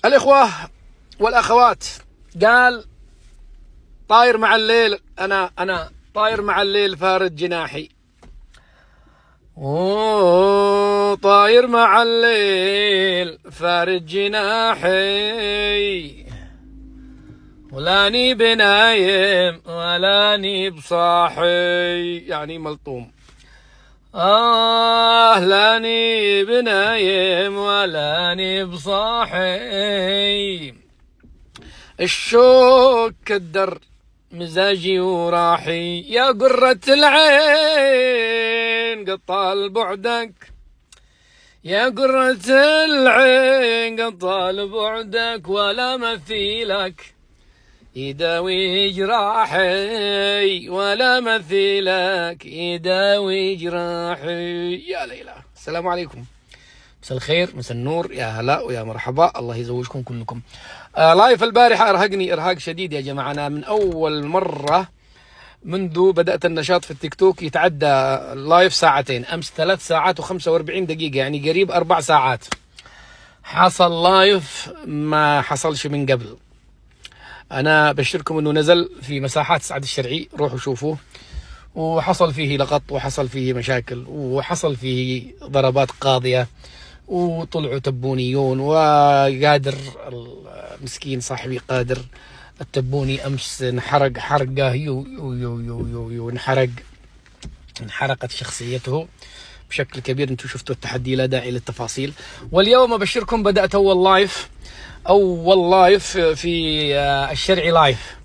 الإخوة والأخوات، قال طاير مع الليل، أنا طاير مع الليل فارد جناحي، طاير مع الليل فارد جناحي، ولاني بنايم ولاني بصاحي، يعني ملطوم. لاني بنايم ولاني بصاحي، الشوق كدر مزاجي وراحي، يا قرة العين قطال بعدك، يا قرة العين قطال بعدك، ولا مثيلك يداوي جراحي، ولا مثيلك يداوي جراحي. يا ليلى، السلام عليكم، مساء الخير، مساء النور، يا هلا ويا مرحبا، الله يزوجكم كلكم. لايف البارحة أرهقني إرهاق شديد يا جماعة. أنا من أول مرة منذ بدأت النشاط في التيك توك يتعدى لايف ساعتين، أمس 3 ساعات و45 دقيقة، يعني قريب 4 ساعات حصل لايف ما حصلش من قبل. أنا بشركم أنه نزل في مساحات سعد الشرعي، روحوا شوفوه، وحصل فيه لغط وحصل فيه مشاكل وحصل فيه ضربات قاضية، وطلعوا تبونيون، وقادر المسكين صاحبي قادر التبوني أمس انحرق حرقة انحرقت شخصيته بشكل كبير. انتم شفتوا التحدي، لا داعي للتفاصيل. واليوم أبشركم بدأت أول لايف في الشرعي لايف.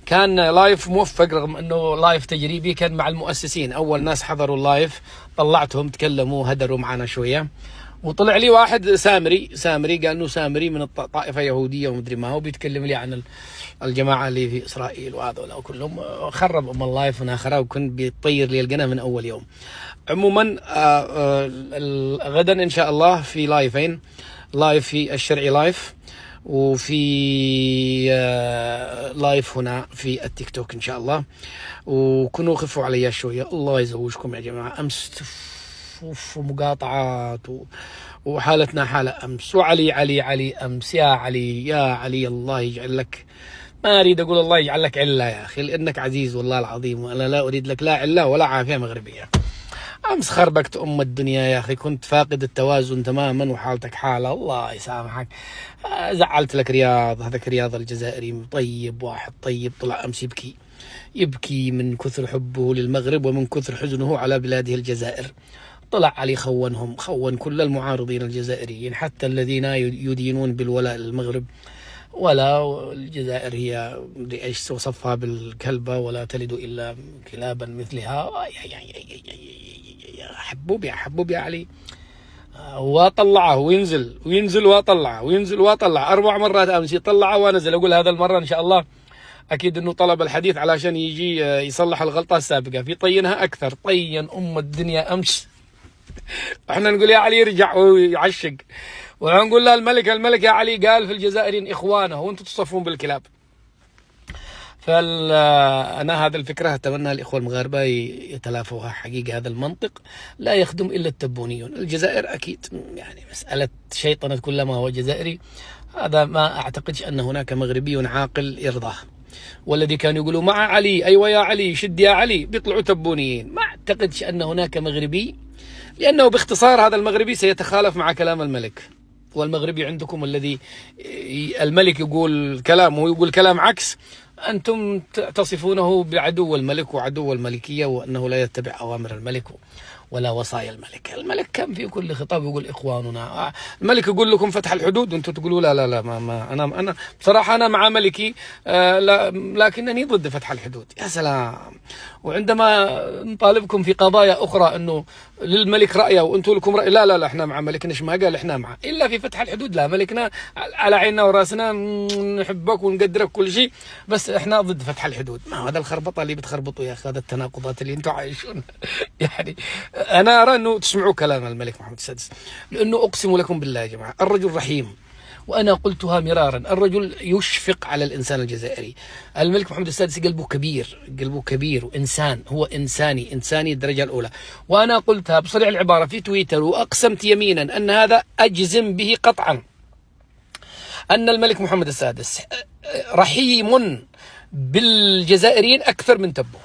كان لايف موفق رغم انه لايف تجريبي، كان مع المؤسسين، اول ناس حضروا اللايف طلعتهم تكلموا هدروا معنا شويه، وطلع لي واحد سامري قال انه سامري من طائفه يهوديه ومدري ما هو، بيتكلم لي عن الجماعه اللي في اسرائيل وهذول كلهم، خرب اللايف وناخره، وكنت بيطير لي القناه من اول يوم. عموما غدا ان شاء الله في لايفين، لايف في الشرعي لايف، وفي لايف هنا في التيك توك ان شاء الله. وكونوا خفوا علي شويه، الله يزوجكم يا جماعه. امس مقاطعات وحالتنا حاله امس، وعلي امس، يا علي الله يجعل لك، ما اريد اقول الله يجعل لك عله يا اخي، لانك عزيز والله العظيم، وانا لا اريد لك لا عله ولا عافيه مغربيه. امس خربكت الدنيا يا اخي، كنت فاقد التوازن تماما وحالتك حاله، الله يسامحك. زعلت لك رياض، هذاك رياض الجزائري طيب، واحد طيب، طلع امس يبكي من كثر حبه للمغرب ومن كثر حزنه على بلاده الجزائر. طلع علي خون كل المعارضين الجزائريين، حتى الذين يدينون بالولاء للمغرب. ولا الجزائر هي ايش وصفها بالكلبة، ولا تلد الا كلابا مثلها. حبوب يا علي. وطلعه وينزل واطلعه 4 مرات امس، يطلعه وانزل. اقول هذا المره ان شاء الله اكيد انه طلب الحديث علشان يجي يصلح الغلطه السابقه، في طينها اكثر، طين الدنيا امس. احنا نقول يا علي يرجع ويعشق، ونقول له الملك يا علي قال في الجزائريين اخوانه وانتم تصفون بالكلاب. فأنا هذا الفكرة أتمنى الإخوة المغاربة يتلافوها. حقيقة هذا المنطق لا يخدم إلا التبونيون. الجزائر أكيد يعني مسألة شيطنة كل ما هو جزائري، هذا ما أعتقدش أن هناك مغربي عاقل يرضاه. والذي كانوا يقولوا مع علي، أيوة يا علي، شد يا علي، بيطلعوا تبونيين. ما أعتقدش أن هناك مغربي، لأنه باختصار هذا المغربي سيتخالف مع كلام الملك. والمغربي عندكم الذي الملك يقول كلام وهو يقول كلام عكس، أنتم تصفونه بعدو الملك وعدو الملكية، وأنه لا يتبع أوامر الملك ولا وصايا الملك. الملك كان في كل خطاب يقول إخواننا. الملك يقول لكم فتح الحدود وأنتم تقولوا لا ما أنا بصراحة أنا مع ملكي، لكنني ضد فتح الحدود. يا سلام. وعندما نطالبكم في قضايا أخرى أنه للملك رأيه وأنتم لكم رأي، لا احنا مع ملكنا، ما قال احنا معه إلا في فتح الحدود. لا، ملكنا على عيننا وراسنا، نحبك ونقدرك كل شيء، بس احنا ضد فتح الحدود. ما هذا الخربطة اللي بتخربطوا يا أخي، هذا التناقضات اللي أنتم عايشون. يعني أنا أرى أنه تسمعوا كلام الملك محمد السادس، لأنه أقسم لكم بالله يا جماعة الرجل رحيم، وأنا قلتها مرارا، الرجل يشفق على الإنسان الجزائري. الملك محمد السادس قلبه كبير، وإنسان، هو إنساني الدرجة الأولى. وأنا قلتها بصريح العبارة في تويتر، وأقسمت يمينا أن هذا أجزم به قطعا. أن الملك محمد السادس رحيم بالجزائريين أكثر من تبون،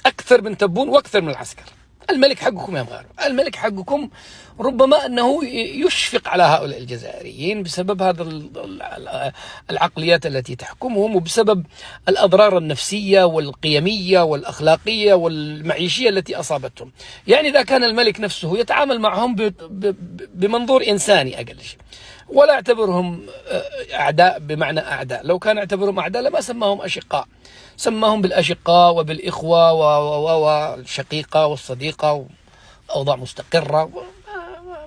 أكثر من تبون وأكثر من العسكر. الملك حقكم يا مغاربة، الملك حقكم ربما أنه يشفق على هؤلاء الجزائريين بسبب هذا العقليات التي تحكمهم، وبسبب الأضرار النفسية والقيمية والأخلاقية والمعيشية التي أصابتهم. يعني إذا كان الملك نفسه يتعامل معهم بمنظور إنساني أقل شيء، ولا يعتبرهم أعداء بمعنى أعداء، لو كان يعتبرهم أعداء لما سماهم أشقاء، سماهم بالأشقاء وبالإخوة والشقيقة والصديقة، وأوضاع مستقرة.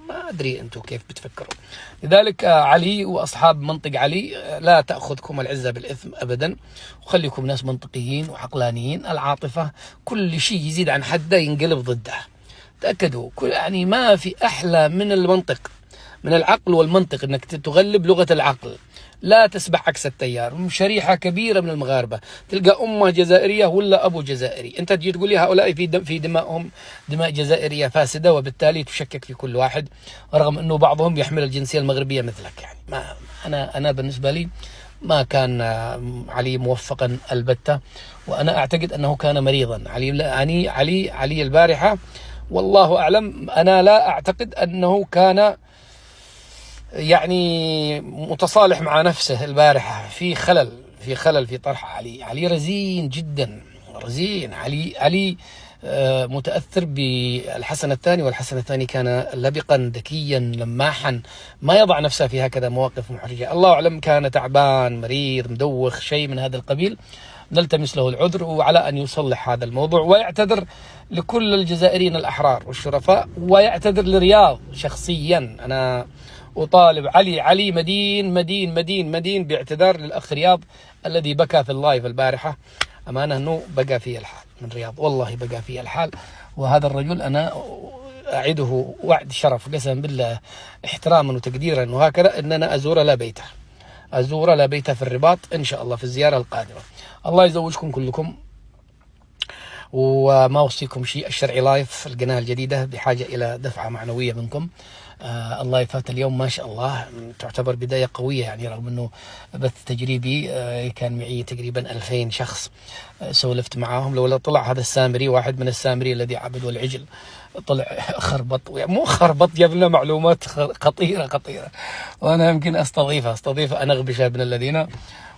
ما أدري أنتم كيف بتفكروا. لذلك علي وأصحاب منطق علي لا تأخذكم العزة بالإثم أبدا، وخليكم ناس منطقيين وعقلانيين. العاطفة كل شيء يزيد عن حده ينقلب ضده، تأكدوا. يعني ما في أحلى من المنطق، من العقل والمنطق، أنك تغلب لغة العقل، لا تسبح عكس التيار. شريحة كبيرة من المغاربة تلقى أمه جزائرية ولا أبو جزائري، أنت تجي تقول لي هؤلاء في دمائهم دماء جزائرية فاسدة، وبالتالي تشكك في كل واحد، رغم أنه بعضهم يحمل الجنسية المغربية مثلك. يعني ما أنا بالنسبة لي ما كان علي موفقا البتة، وأنا أعتقد أنه كان مريضا. علي البارحة والله أعلم، أنا لا أعتقد أنه كان يعني متصالح مع نفسه البارحة. في خلل في طرح علي رزين جدا، رزين. علي متأثر بالحسن الثاني، والحسن الثاني كان لبقا ذكيا لماحا، ما يضع نفسه في هكذا مواقف محرجة. الله أعلم كان تعبان مريض مدوخ شيء من هذا القبيل، نلتمس له العذر، وعلى أن يصلح هذا الموضوع ويعتذر لكل الجزائريين الأحرار والشرفاء، ويعتذر لرياض شخصيا. أنا أطالب علي مدين مدين مدين مدين باعتذار للأخ رياض الذي بكى في اللايف البارحة. أمانة أنه بقى فيه الحال من رياض، والله بقى فيه الحال. وهذا الرجل أنا أعده وعد شرف قسم بالله، احتراما وتقديرا وهكذا، أن أنا أزور لا بيته في الرباط إن شاء الله في الزيارة القادمة. الله يزوجكم كلكم، وما أوصيكم شيء. الشرعي لايف القناة الجديدة بحاجة إلى دفعة معنوية منكم. الله يفات اليوم ما شاء الله تعتبر بداية قوية، يعني رغم أنه بث تجريبي كان معي تقريبا 2000 شخص سولفت معاهم. لولا طلع هذا السامري، واحد من السامري الذي عبدوا العجل، طلع خربط، مو خربط، جاب لنا معلومات خطيرة، وأنا يمكن أستضيفه أنغبشه ابن الذين،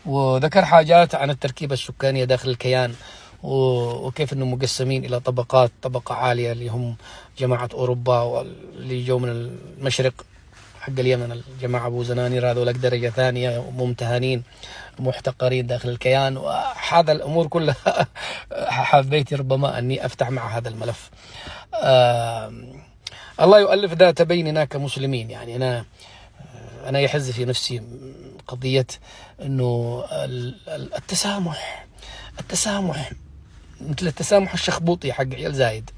وذكر حاجات عن التركيبة السكانية داخل الكيان، وكيف أنهم مقسمين إلى طبقات، طبقة عالية اللي هم جماعة أوروبا، واللي جو من المشرق حق اليمن الجماعة أبو زنانير، هذول درجة ثانية ممتهنين محتقرين داخل الكيان. وهذا الأمور كلها حبيت ربما أني أفتح مع هذا الملف. الله يؤلف ذات بيننا كمسلمين. يعني أنا يحز في نفسي قضية أنه التسامح مثل التسامح الشخبوطي حق عيال زايد،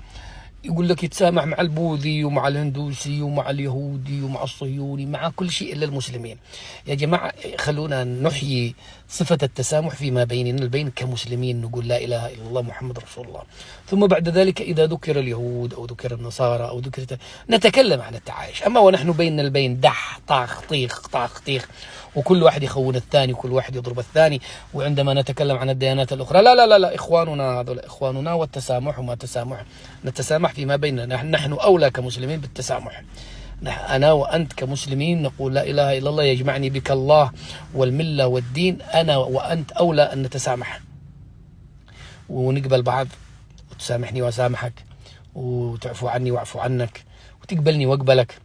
يقول لك يتسامح مع البوذي ومع الهندوسي ومع اليهودي ومع الصهيوني، مع كل شيء إلا المسلمين. يا جماعة خلونا نحيي صفة التسامح فيما بيننا البين كمسلمين، نقول لا إله إلا الله محمد رسول الله. ثم بعد ذلك إذا ذكر اليهود أو ذكر النصارى أو نتكلم عن التعايش. أما ونحن بيننا البين دح طاخ طيخ، وكل واحد يخون الثاني، وكل واحد يضرب الثاني. وعندما نتكلم عن الديانات الأخرى، لا إخواننا، هذول إخواننا، والتسامح وما تسامح، نتسامح فيما بيننا. نحن أولى كمسلمين بالتسامح. أنا وأنت كمسلمين نقول لا إله إلا الله، يجمعني بك الله والملة والدين. أنا وأنت أولى أن نتسامح ونقبل بعض، وتسامحني وأسامحك، وتعفو عني وأعفو عنك، وتقبلني وأقبلك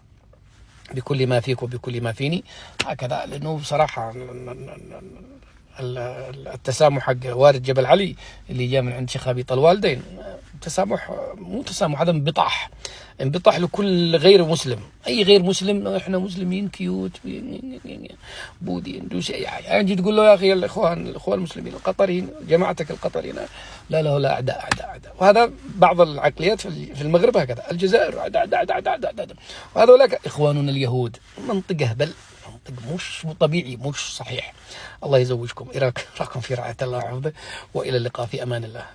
بكل ما فيك وبكل ما فيني، هكذا. لأنه بصراحة التسامح حق وارد جبل علي اللي جاء من عند شيخ أبي الوالدين، تسامح مو تسامح، هذا انبطاح لكل غير مسلم. أي غير مسلم، إحنا مسلمين كيوت بودي ندوسي يعني تقول له يا أخي الإخوان المسلمين القطريين، جماعتك القطريين، لا أعداء. وهذا بعض العقليات في المغرب هكذا، الجزائر أعداء، وهذا إخواننا اليهود. منطق هبل، منطق مش طبيعي، مش صحيح. الله يزوجكم. إراكم في رعاية الله وحفظه، وإلى اللقاء في أمان الله.